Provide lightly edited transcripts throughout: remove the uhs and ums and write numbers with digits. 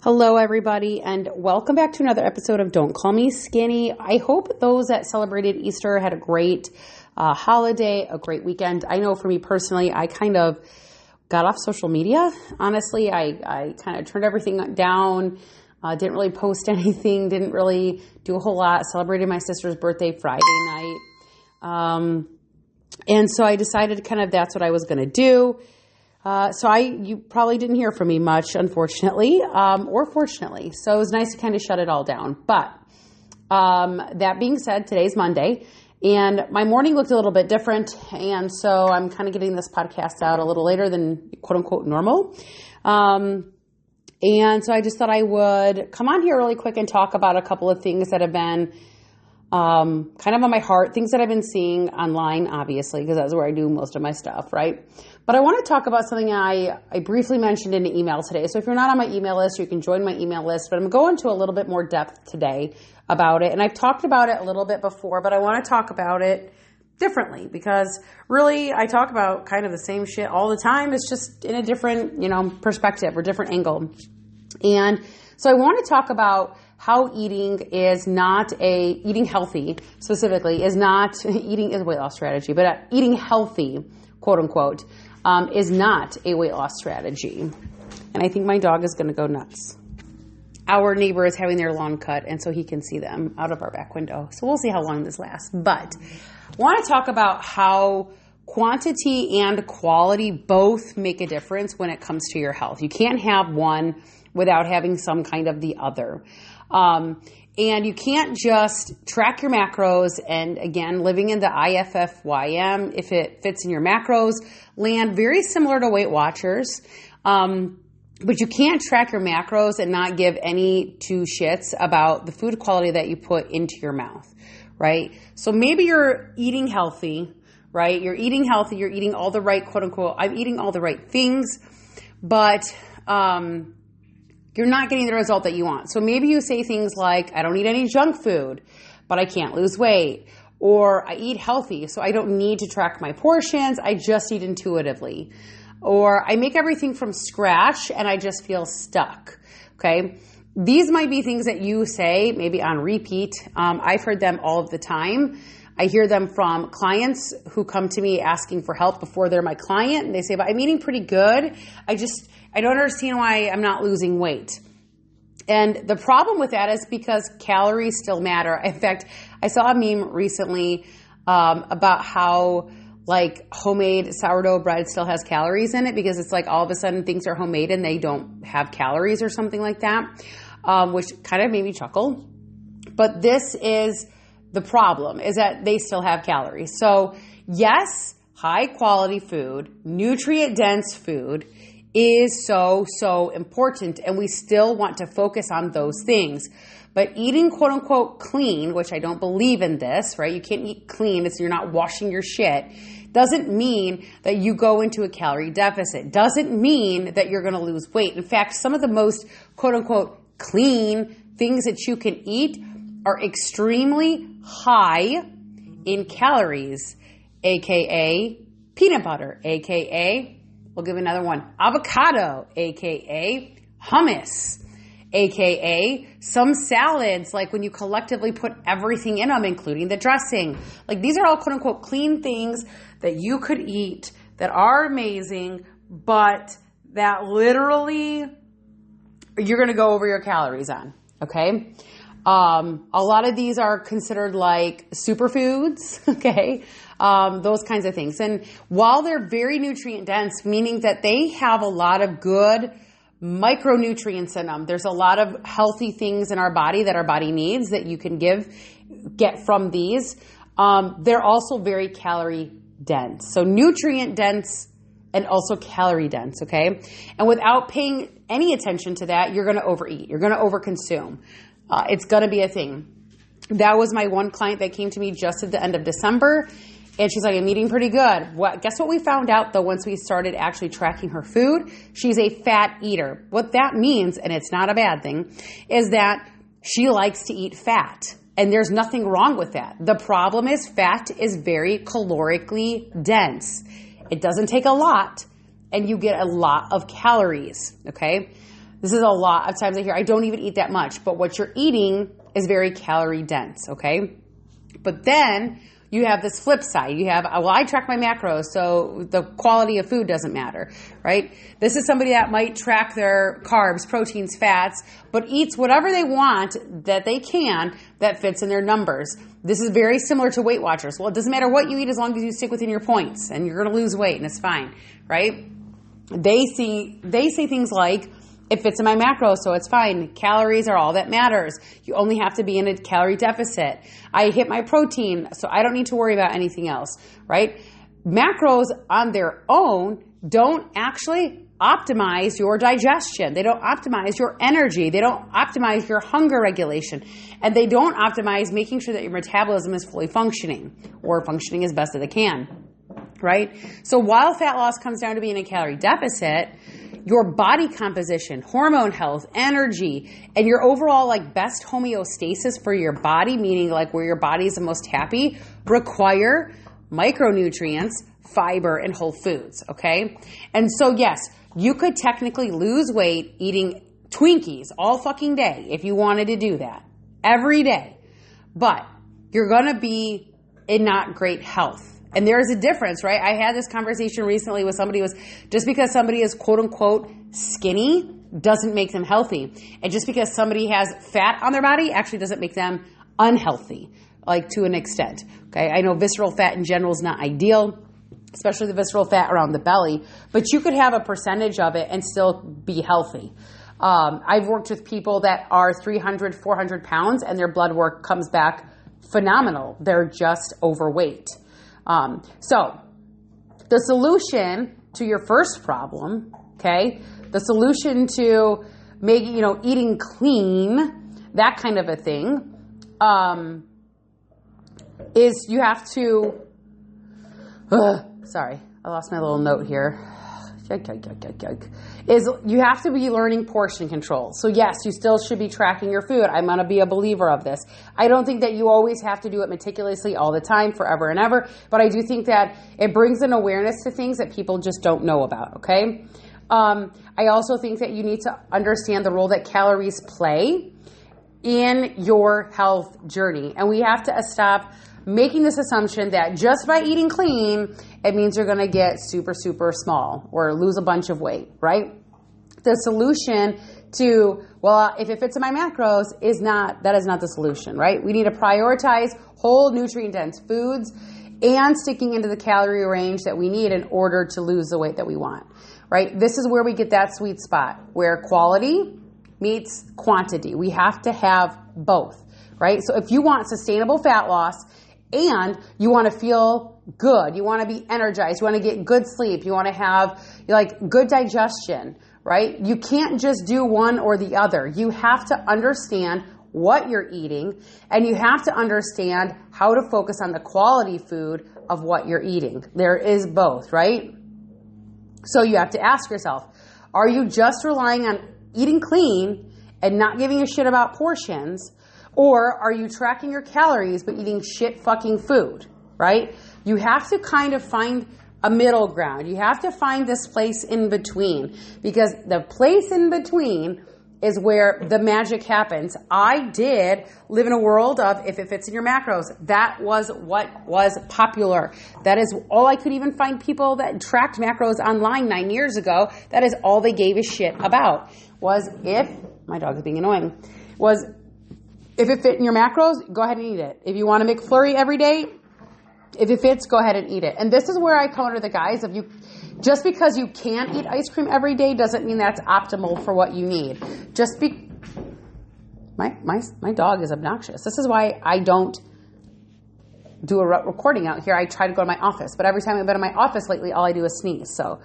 Hello, everybody, and welcome back to another episode of Don't Call Me Skinny. I hope those that celebrated Easter had a great holiday, a great weekend. I know for me personally, I kind of got off social media. Honestly, I kind of turned everything down, didn't really post anything, didn't really do a whole lot, celebrated my sister's birthday Friday night. And so I decided that's what I was going to do. You probably didn't hear from me much, unfortunately, or fortunately. So it was nice to kind of shut it all down. But that being said, today's Monday, and my morning looked a little bit different. And so I'm kind of getting this podcast out a little later than quote unquote normal. And so I just thought I would come on here really quick and talk about a couple of things that have been kind of on my heart, things that I've been seeing online, obviously, because that's where I do most of my stuff, right? But I want to talk about something I briefly mentioned in an email today. So if you're not on my email list, you can join my email list, but I'm going to a little bit more depth today about it. And I've talked about it a little bit before, but I want to talk about it differently because really I talk about kind of the same shit all the time. It's just in a different, perspective or different angle. And so I want to talk about how eating healthy specifically is not, eating is a weight loss strategy, but eating healthy, quote unquote, is not a weight loss strategy. And I think my dog is going to go nuts. Our neighbor is having their lawn cut, and so he can see them out of our back window. So we'll see how long this lasts. But I want to talk about how quantity and quality both make a difference when it comes to your health. You can't have one without having some kind of the other. And you can't just track your macros and, again, living in the IFFYM, if it fits in your macros, land very similar to Weight Watchers. But you can't track your macros and not give any two shits about the food quality that you put into your mouth, right? So maybe you're eating healthy, right? You're eating healthy. You're eating all the right, quote unquote, I'm eating all the right things, but you're not getting the result that you want. So maybe you say things like, I don't eat any junk food, but I can't lose weight. Or I eat healthy, so I don't need to track my portions. I just eat intuitively. Or I make everything from scratch and I just feel stuck. Okay. These might be things that you say maybe on repeat. I've heard them all of the time. I hear them from clients who come to me asking for help before they're my client. And they say, but I'm eating pretty good. I don't understand why I'm not losing weight. And the problem with that is because calories still matter. In fact, I saw a meme recently about how homemade sourdough bread still has calories in it because it's all of a sudden things are homemade and they don't have calories or something like that, which kind of made me chuckle. But this is the problem, is that they still have calories. So yes, high quality food, nutrient dense food is so important, and we still want to focus on those things. But eating quote unquote clean, which I don't believe in this, right? You can't eat clean, you're not washing your shit, doesn't mean that you go into a calorie deficit, doesn't mean that you're going to lose weight. In fact, some of the most quote unquote clean things that you can eat are extremely high in calories, aka peanut butter, aka, we'll give another one, avocado, aka hummus, aka some salads, when you collectively put everything in them, including the dressing. These are all quote unquote clean things that you could eat that are amazing, but that literally you're going to go over your calories on, okay? A lot of these are considered superfoods, okay? Those kinds of things. And while they're very nutrient dense, meaning that they have a lot of good micronutrients in them, there's a lot of healthy things in our body that our body needs that you can get from these. They're also very calorie dense. So nutrient dense and also calorie dense, okay? And without paying any attention to that, you're going to overeat. You're going to overconsume. It's going to be a thing. That was my one client that came to me just at the end of December. And she's like, I'm eating pretty good. Guess what we found out, though, once we started actually tracking her food? She's a fat eater. What that means, and it's not a bad thing, is that she likes to eat fat. And there's nothing wrong with that. The problem is fat is very calorically dense. It doesn't take a lot, and you get a lot of calories, okay? This is a lot of times I hear, I don't even eat that much, but what you're eating is very calorie dense, okay? But then you have this flip side. You have, well, I track my macros, so the quality of food doesn't matter, right? This is somebody that might track their carbs, proteins, fats, but eats whatever they want that they can that fits in their numbers. This is very similar to Weight Watchers. Well, it doesn't matter what you eat as long as you stick within your points, and you're going to lose weight, and it's fine, right? They say things like, it fits in my macros, so it's fine. Calories are all that matters. You only have to be in a calorie deficit. I hit my protein, so I don't need to worry about anything else, right? Macros on their own don't actually optimize your digestion. They don't optimize your energy. They don't optimize your hunger regulation. And they don't optimize making sure that your metabolism is fully functioning or functioning as best as it can, right? So while fat loss comes down to being a calorie deficit, your body composition, hormone health, energy, and your overall like best homeostasis for your body, meaning like where your body is the most happy, require micronutrients, fiber, and whole foods, okay? And so yes, you could technically lose weight eating Twinkies all fucking day if you wanted to do that every day, but you're gonna be in not great health. And there is a difference, right? I had this conversation recently with somebody was just because somebody is quote unquote skinny doesn't make them healthy. And just because somebody has fat on their body actually doesn't make them unhealthy, like to an extent. Okay. I know visceral fat in general is not ideal, especially the visceral fat around the belly, but you could have a percentage of it and still be healthy. I've worked with people that are 300, 400 pounds and their blood work comes back phenomenal. They're just overweight. So the solution to your first problem, okay, the solution to making, eating clean, that kind of a thing, is you have to, sorry, I lost my little note here. Is you have to be learning portion control. So yes, you still should be tracking your food. I'm going to be a believer of this. I don't think that you always have to do it meticulously all the time, forever and ever, but I do think that it brings an awareness to things that people just don't know about, okay? I also think that you need to understand the role that calories play in your health journey. And we have to stop making this assumption that just by eating clean, it means you're going to get super, super small or lose a bunch of weight, right? The solution to, well, if it fits in my macros that is not the solution, right? We need to prioritize whole nutrient-dense foods and sticking into the calorie range that we need in order to lose the weight that we want, right? This is where we get that sweet spot where quality meets quantity. We have to have both, right? So if you want sustainable fat loss and you want to feel good, you want to be energized, you want to get good sleep, you want to have good digestion, right? You can't just do one or the other. You have to understand what you're eating, and you have to understand how to focus on the quality food of what you're eating. There is both, right? So you have to ask yourself, are you just relying on eating clean and not giving a shit about portions? Or are you tracking your calories but eating shit fucking food, right? You have to kind of find a middle ground. You have to find this place in between, because the place in between is where the magic happens. I did live in a world of if it fits in your macros. That was what was popular. That is all I could even find people that tracked macros online 9 years ago. That is all they gave a shit about was my dog is being annoying, was if it fit in your macros, go ahead and eat it. If you want to make McFlurry every day, if it fits, go ahead and eat it. And this is where I counter the guys of you. Just because you can't eat ice cream every day doesn't mean that's optimal for what you need. My dog is obnoxious. This is why I don't do a recording out here. I try to go to my office, but every time I've been in my office lately, all I do is sneeze. So,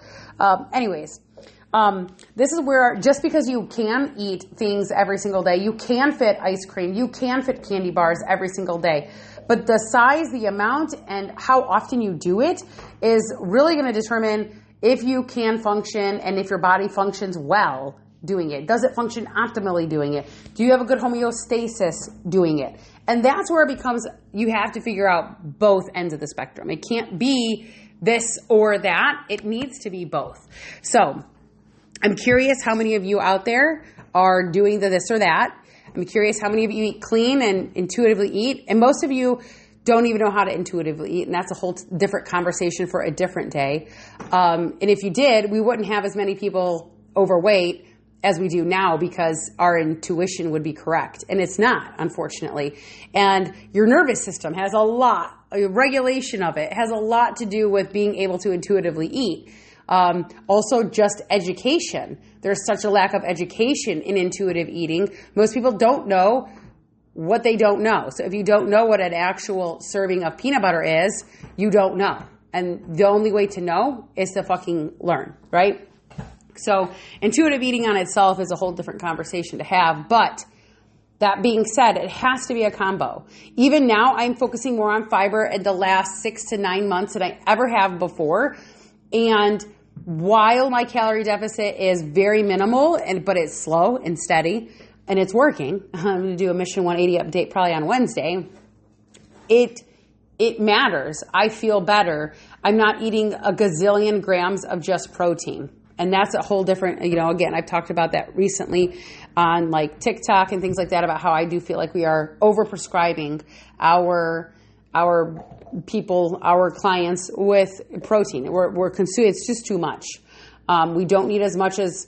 this is where just because you can eat things every single day, you can fit ice cream, you can fit candy bars every single day. But the size, the amount, and how often you do it is really going to determine if you can function and if your body functions well doing it. Does it function optimally doing it? Do you have a good homeostasis doing it? And that's where it becomes, you have to figure out both ends of the spectrum. It can't be this or that. It needs to be both. So I'm curious how many of you out there are doing the this or that. I'm curious how many of you eat clean and intuitively eat. And most of you don't even know how to intuitively eat. And that's a whole different conversation for a different day. And if you did, we wouldn't have as many people overweight as we do now because our intuition would be correct. And it's not, unfortunately. And your nervous system has a regulation of it has a lot to do with being able to intuitively eat. Also, just education. There's such a lack of education in intuitive eating. Most people don't know what they don't know. So if you don't know what an actual serving of peanut butter is, you don't know. And the only way to know is to fucking learn, right? So intuitive eating on itself is a whole different conversation to have. But that being said, it has to be a combo. Even now, I'm focusing more on fiber in the last 6 to 9 months than I ever have before. And while my calorie deficit is very minimal, but it's slow and steady, and it's working, I'm going to do a Mission 180 update probably on Wednesday, it matters. I feel better. I'm not eating a gazillion grams of just protein. And that's a whole different, again, I've talked about that recently on like TikTok and things like that about how I do feel like we are overprescribing our people, our clients with protein. We're consuming, it's just too much. We don't need as much as,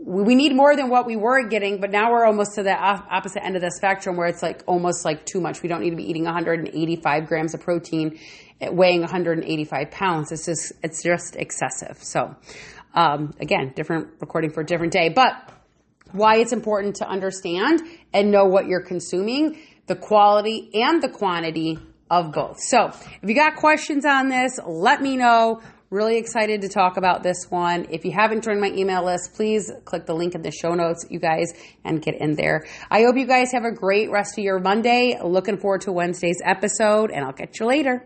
we need more than what we were getting, but now we're almost to the opposite end of the spectrum where it's like almost like too much. We don't need to be eating 185 grams of protein, weighing 185 pounds. It's just excessive. So, again, different recording for a different day, but why it's important to understand and know what you're consuming, the quality and the quantity of both. So if you got questions on this, let me know. Really excited to talk about this one. If you haven't joined my email list, please click the link in the show notes, you guys, and get in there. I hope you guys have a great rest of your Monday. Looking forward to Wednesday's episode, and I'll catch you later.